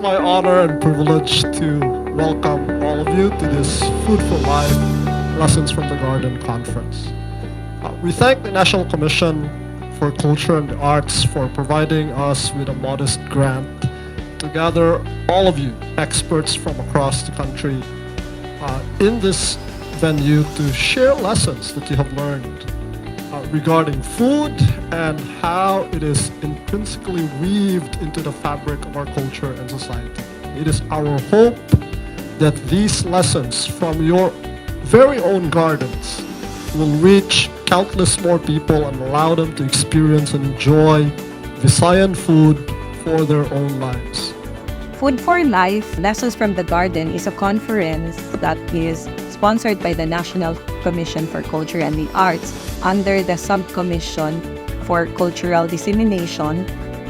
my honor and privilege to welcome all of you to this Food for Life Lessons from the Garden conference. We thank the National Commission for Culture and the Arts for providing us with a modest grant to gather all of you experts from across the country in this venue to share lessons that you have learned regarding food and how it is intrinsically weaved into the fabric of our culture and society. It is our hope that these lessons from your very own gardens will reach countless more people and allow them to experience and enjoy Visayan food for their own lives. Food for Life Lessons from the Garden is a conference that is sponsored by the National Commission for Culture and the Arts under the Subcommission for Cultural Dissemination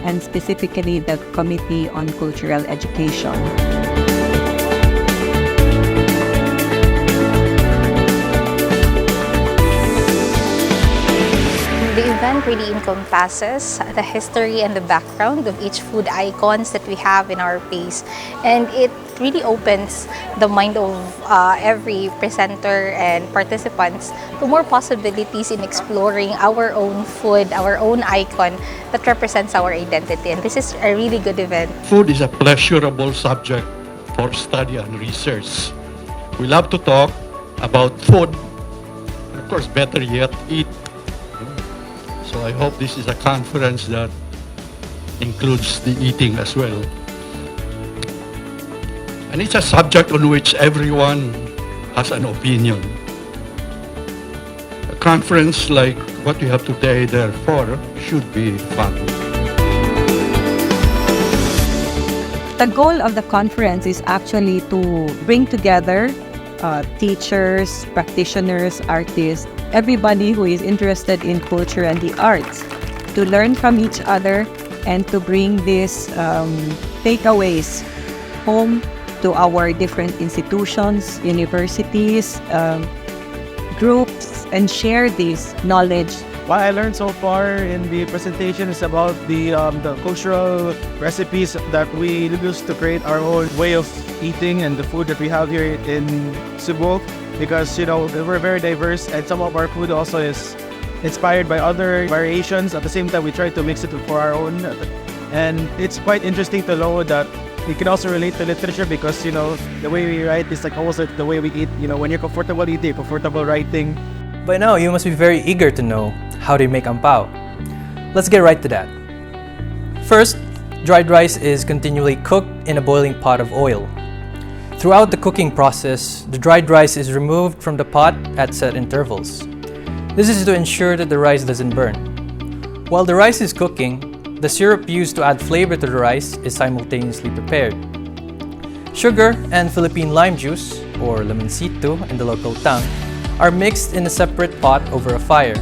and specifically the Committee on Cultural Education. The event really encompasses the history and the background of each food icons that we have in our place, and it really opens the mind of every presenter and participants to more possibilities in exploring our own food, our own icon that represents our identity, and this is a really good event. Food is a pleasurable subject for study and research. We love to talk about food, and of course, better yet, eat. So I hope this is a conference that includes the eating as well. And it's a subject on which everyone has an opinion. A conference like what we have today, therefore, should be fun. The goal of the conference is actually to bring together teachers, practitioners, artists, everybody who is interested in culture and the arts to learn from each other and to bring these takeaways home to our different institutions, universities, groups, and share this knowledge. What I learned so far in the presentation is about the cultural recipes that we use to create our own way of eating and the food that we have here in Cebu. Because, you know, we're very diverse and some of our food also is inspired by other variations. At the same time, we try to mix it for our own. And it's quite interesting to know that we can also relate to literature because, you know, the way we write is like almost like the way we eat. You know, when you're comfortable eating, comfortable writing. By now, you must be very eager to know how to make ampao. Let's get right to that. First, dried rice is continually cooked in a boiling pot of oil. Throughout the cooking process, the dried rice is removed from the pot at set intervals. This is to ensure that the rice doesn't burn. While the rice is cooking, the syrup used to add flavor to the rice is simultaneously prepared. Sugar and Philippine lime juice, or limoncito in the local tongue, are mixed in a separate pot over a fire.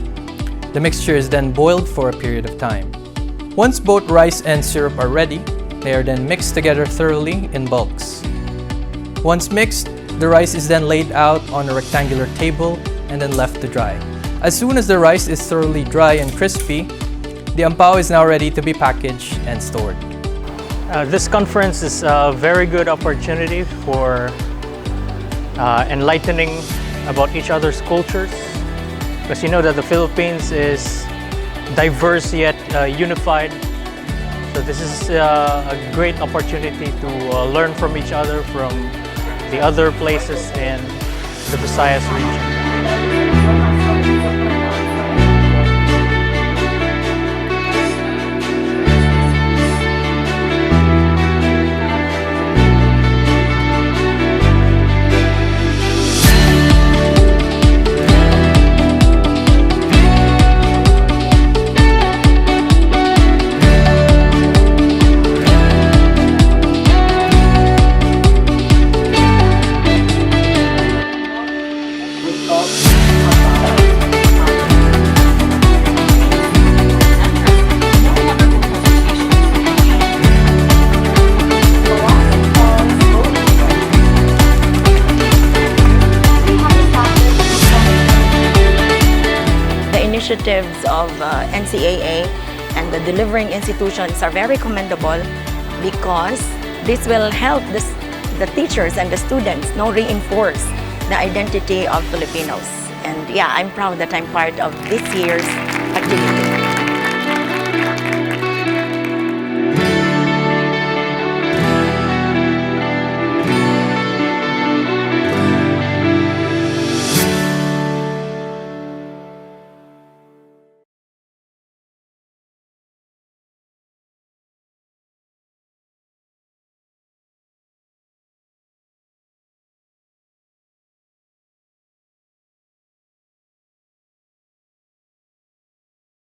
The mixture is then boiled for a period of time. Once both rice and syrup are ready, they are then mixed together thoroughly in bulks. Once mixed, the rice is then laid out on a rectangular table and then left to dry. As soon as the rice is thoroughly dry and crispy, the ampao is now ready to be packaged and stored. This conference is a very good opportunity for enlightening about each other's cultures, because you know that the Philippines is diverse yet unified. So this is a great opportunity to learn from each other from the other places in the Visayas region. initiatives of NCAA and the delivering institutions are very commendable because this will help the teachers and the students reinforce the identity of Filipinos. And yeah, I'm proud that I'm part of this year's activity.